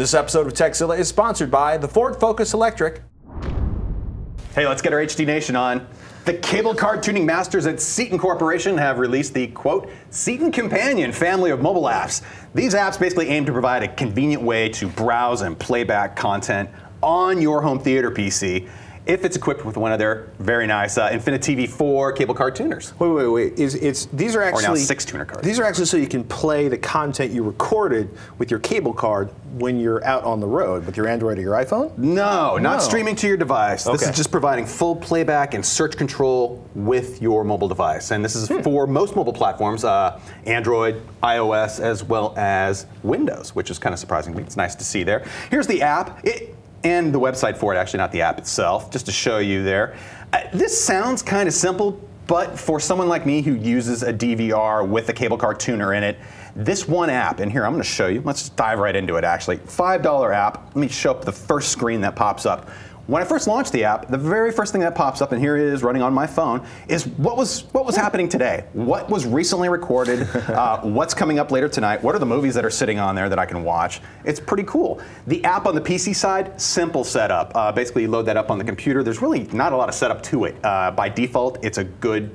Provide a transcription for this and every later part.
This episode of Tekzilla is sponsored by the Ford Focus Electric. Hey, let's get our HD Nation on. The cable card tuning masters at Ceton Corporation have released the, quote, Ceton Companion family of mobile apps. These apps basically aim to provide a convenient way to browse and play back content on your home theater PC if it's equipped with one of their very nice Infinity TV 4 cable card tuners. Wait. These are actually... Or now 6 tuner cards. These are actually so you can play the content you recorded with your cable card when you're out on the road with your Android or your iPhone? No, not streaming to iOS. Okay. This is just providing full playback and search control with your mobile device. And this is for most mobile platforms, Android, iOS, as well as Windows, which is kind of surprising. It's nice to see there. Here's the app. And the website for it, actually, not the app itself, just to show you there. This sounds kind of simple, but for someone like me who uses a DVR with a cable card tuner in it, this one app, and here, I'm going to show you. Let's just dive right into it, actually. $5 app. Let me show up the first screen that pops up. When I first launched the app, the very first thing that pops up, and here it is running on my phone, is what was happening today? What was recently recorded? What's coming up later tonight? What are the movies that are sitting on there that I can watch? It's pretty cool. The app on the PC side, simple setup. Basically, you load that up on the computer. There's really not a lot of setup to it. By default, it's a good,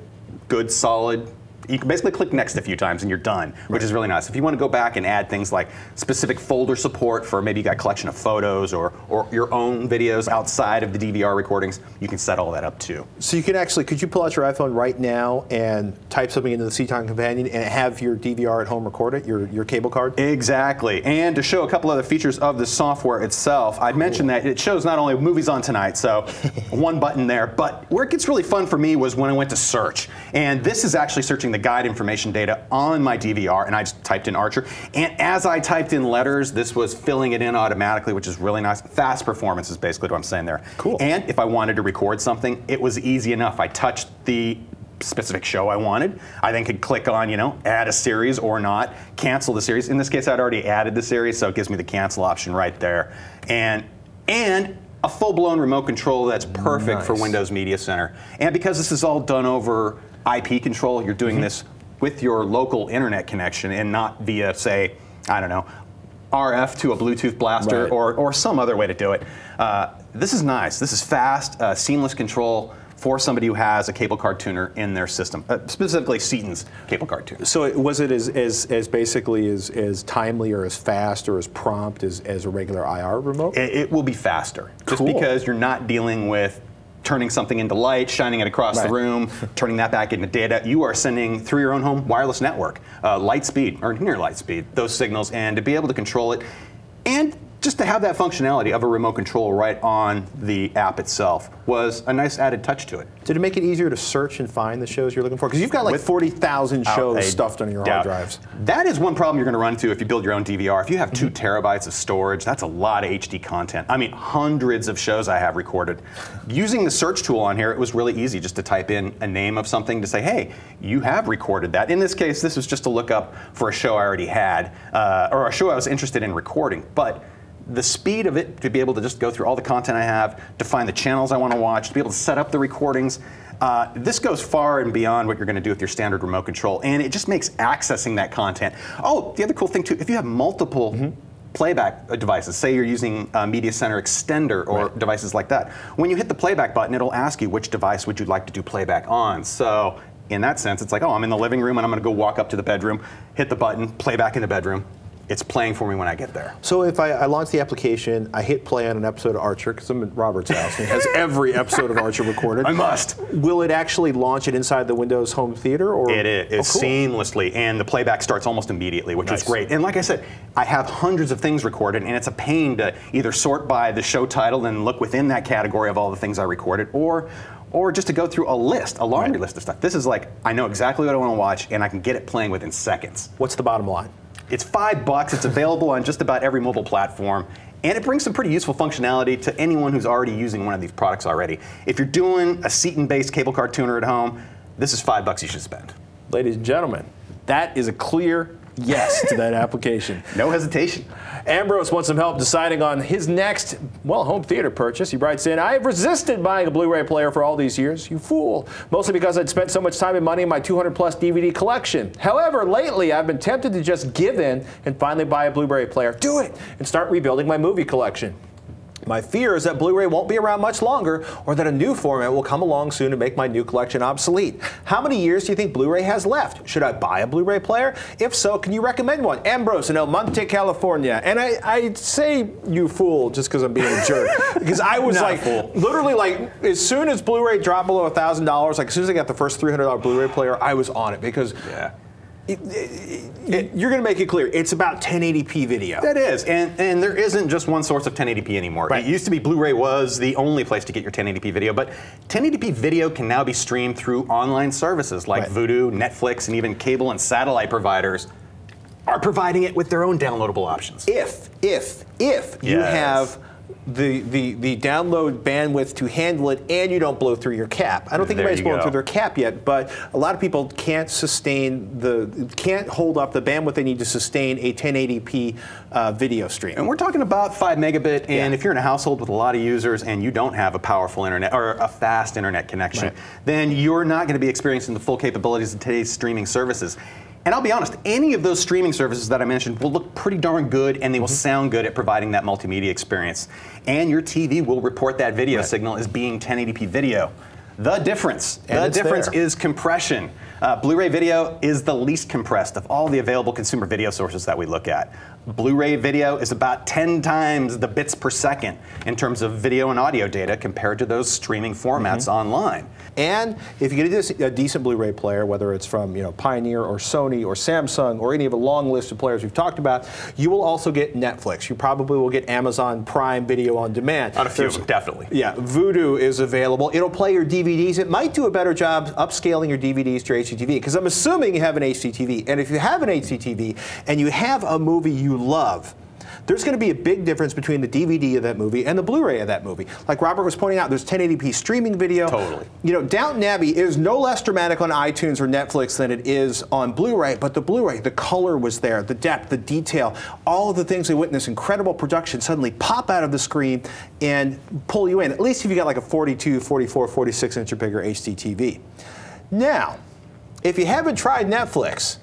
solid. You can basically click next a few times and you're done, which is really nice. If you want to go back and add things like specific folder support for maybe you got a collection of photos or your own videos outside of the DVR recordings, you can set all that up too. So you can actually, could you pull out your iPhone right now and type something into the Ceton Companion and have your DVR at home record it, your cable card? Exactly. And to show a couple other features of the software itself, I'd mentioned that it shows not only movies on tonight, so one button there, but where it gets really fun for me was when I went to search. And this is actually searching the guide information data on my DVR, and I just typed in Archer. And as I typed in letters, this was filling it in automatically, which is really nice. Fast performance is basically what I'm saying there. Cool. And if I wanted to record something, it was easy enough. I touched the specific show I wanted. I then could click on, add a series or not, cancel the series. In this case, I'd already added the series, so it gives me the cancel option right there. And a full-blown remote control that's perfect for Windows Media Center. And because this is all done over IP control, you're doing this with your local internet connection and not via, say, I don't know, RF to a Bluetooth blaster or some other way to do it. This is nice. This is fast, seamless control for somebody who has a cable card tuner in their system, specifically Ceton's cable card tuner. So was it as basically as timely or as fast or as prompt as a regular IR remote? It will be faster, just because you're not dealing with turning something into light, shining it across the room, turning that back into data. You are sending through your own home wireless network, light speed, or near light speed, those signals, and to be able to control it, and just to have that functionality of a remote control right on the app itself was a nice added touch to it. Did it make it easier to search and find the shows you're looking for? Because you've got like 40,000 shows stuffed on your hard drives. That is one problem you're going to run into if you build your own DVR. If you have 2 terabytes of storage, that's a lot of HD content. I mean, hundreds of shows I have recorded. Using the search tool on here, it was really easy just to type in a name of something to say, hey, you have recorded that. In this case, this was just to look up for a show I already had, or a show I was interested in recording. But the speed of it, to be able to just go through all the content I have, to find the channels I want to watch, to be able to set up the recordings, this goes far and beyond what you're going to do with your standard remote control, and it just makes accessing that content. Oh, the other cool thing too, if you have multiple playback devices, say you're using Media Center Extender or devices like that, when you hit the playback button, it'll ask you which device would you like to do playback on. So in that sense, it's like, oh, I'm in the living room and I'm going to go walk up to the bedroom, hit the button, play back in the bedroom. It's playing for me when I get there. So if I launch the application, I hit play on an episode of Archer, because I'm at Robert's house, and it has every episode of Archer recorded. I must. Will it actually launch it inside the Windows home theater? Or? It is seamlessly, and the playback starts almost immediately, which is great. And like I said, I have hundreds of things recorded, and it's a pain to either sort by the show title and look within that category of all the things I recorded, or just to go through a list, a laundry list of stuff. This is like, I know exactly what I want to watch, and I can get it playing within seconds. What's the bottom line? It's $5. It's available on just about every mobile platform, and it brings some pretty useful functionality to anyone who's already using one of these products already. If you're doing a Ceton-based cable card tuner at home, this is $5 you should spend. Ladies and gentlemen, that is a clear yes to that application. No hesitation. Ambrose wants some help deciding on his next, well, home theater purchase. He writes in, I have resisted buying a Blu-ray player for all these years, you fool. Mostly because I'd spent so much time and money in my 200-plus DVD collection. However, lately I've been tempted to just give in and finally buy a Blu-ray player. Do it! And start rebuilding my movie collection. My fear is that Blu-ray won't be around much longer, or that a new format will come along soon to make my new collection obsolete. How many years do you think Blu-ray has left? Should I buy a Blu-ray player? If so, can you recommend one? Ambrose in El Monte, California. And I say you fool just because I'm being a jerk. Because I was literally as soon as Blu-ray dropped below $1,000, like as soon as I got the first $300 Blu-ray player, I was on it because you're going to make it clear. It's about 1080p video. That is, and there isn't just one source of 1080p anymore. Right. It used to be Blu-ray was the only place to get your 1080p video, but 1080p video can now be streamed through online services like Vudu, Netflix, and even cable and satellite providers are providing it with their own downloadable options. If you have the download bandwidth to handle it and you don't blow through your cap. I don't think anybody's blown through their cap yet, but a lot of people can't hold up the bandwidth they need to sustain a 1080p video stream. And we're talking about 5 megabit, and if you're in a household with a lot of users and you don't have a powerful internet or a fast internet connection, then you're not going to be experiencing the full capabilities of today's streaming services. And I'll be honest, any of those streaming services that I mentioned will look pretty darn good, and they will sound good at providing that multimedia experience. And your TV will report that video signal as being 1080p video. The difference is compression. Blu-ray video is the least compressed of all the available consumer video sources that we look at. Blu-ray video is about 10 times the bits per second in terms of video and audio data compared to those streaming formats online. And if you get a decent Blu-ray player, whether it's from Pioneer or Sony or Samsung or any of the long list of players we've talked about, you will also get Netflix. You probably will get Amazon Prime Video on Demand. On a few of them, definitely. Yeah, Vudu is available. It'll play your DVDs. It might do a better job upscaling your DVDs to HDTV, because I'm assuming you have an HDTV. And if you have an HDTV and you have a movie you love, there's going to be a big difference between the DVD of that movie and the Blu-ray of that movie. Like Robert was pointing out, there's 1080p streaming video. Totally. Downton Abbey is no less dramatic on iTunes or Netflix than it is on Blu-ray, but the Blu-ray, the color was there, the depth, the detail, all of the things they witness, incredible production suddenly pop out of the screen and pull you in, at least if you got like a 42, 44, 46 inch or bigger HDTV. Now, if you haven't tried Netflix,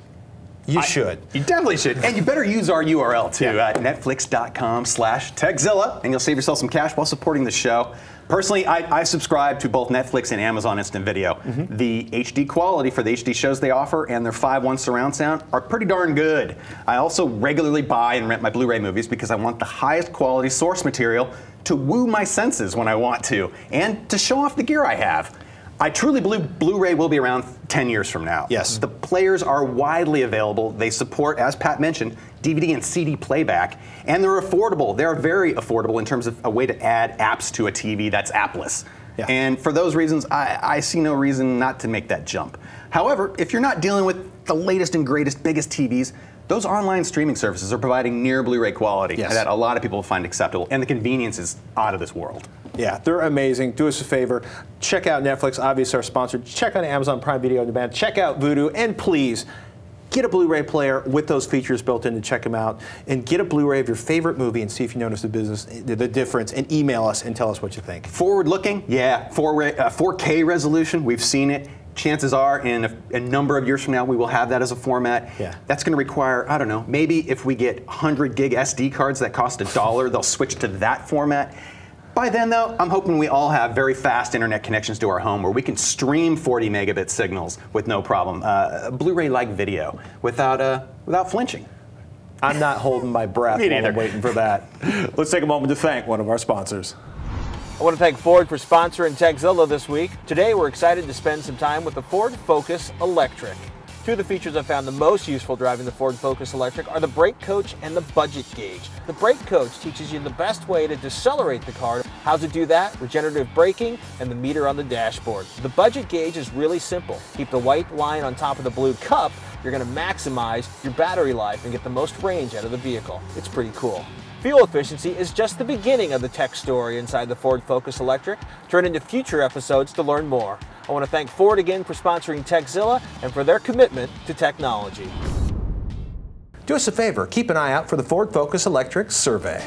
you should. You definitely should. And you better use our URL too at netflix.com/Tekzilla, and you'll save yourself some cash while supporting the show. Personally, I subscribe to both Netflix and Amazon Instant Video. The HD quality for the HD shows they offer and their 5.1 surround sound are pretty darn good. I also regularly buy and rent my Blu-ray movies because I want the highest quality source material to woo my senses when I want to, and to show off the gear I have. I truly believe Blu-ray will be around 10 years from now. Yes. The players are widely available. They support, as Pat mentioned, DVD and CD playback, and they're affordable. They're very affordable in terms of a way to add apps to a TV that's appless. Yeah. And for those reasons, I see no reason not to make that jump. However, if you're not dealing with the latest and greatest, biggest TVs, those online streaming services are providing near Blu-ray quality that a lot of people find acceptable, and the convenience is out of this world. Yeah, they're amazing. Do us a favor. Check out Netflix, obviously our sponsor. Check out Amazon Prime Video on Demand. Check out Vudu. And please, get a Blu-ray player with those features built in to check them out. And get a Blu-ray of your favorite movie and see if you notice the difference. And email us and tell us what you think. Forward-looking, 4K resolution. We've seen it. Chances are, in a number of years from now, we will have that as a format. Yeah. That's going to require, I don't know, maybe if we get 100 gig SD cards that cost $1, they'll switch to that format. By then, though, I'm hoping we all have very fast internet connections to our home where we can stream 40 megabit signals with no problem. Blu-ray-like video without flinching. I'm not holding my breath while I'm waiting for that. Let's take a moment to thank one of our sponsors. I want to thank Ford for sponsoring Tekzilla this week. Today we're excited to spend some time with the Ford Focus Electric. Two of the features I found the most useful driving the Ford Focus Electric are the brake coach and the budget gauge. The brake coach teaches you the best way to decelerate the car. How to do that? Regenerative braking and the meter on the dashboard. The budget gauge is really simple. Keep the white line on top of the blue cup. You're going to maximize your battery life and get the most range out of the vehicle. It's pretty cool. Fuel efficiency is just the beginning of the tech story inside the Ford Focus Electric. Turn into future episodes to learn more. I want to thank Ford again for sponsoring Tekzilla and for their commitment to technology. Do us a favor, keep an eye out for the Ford Focus Electric survey.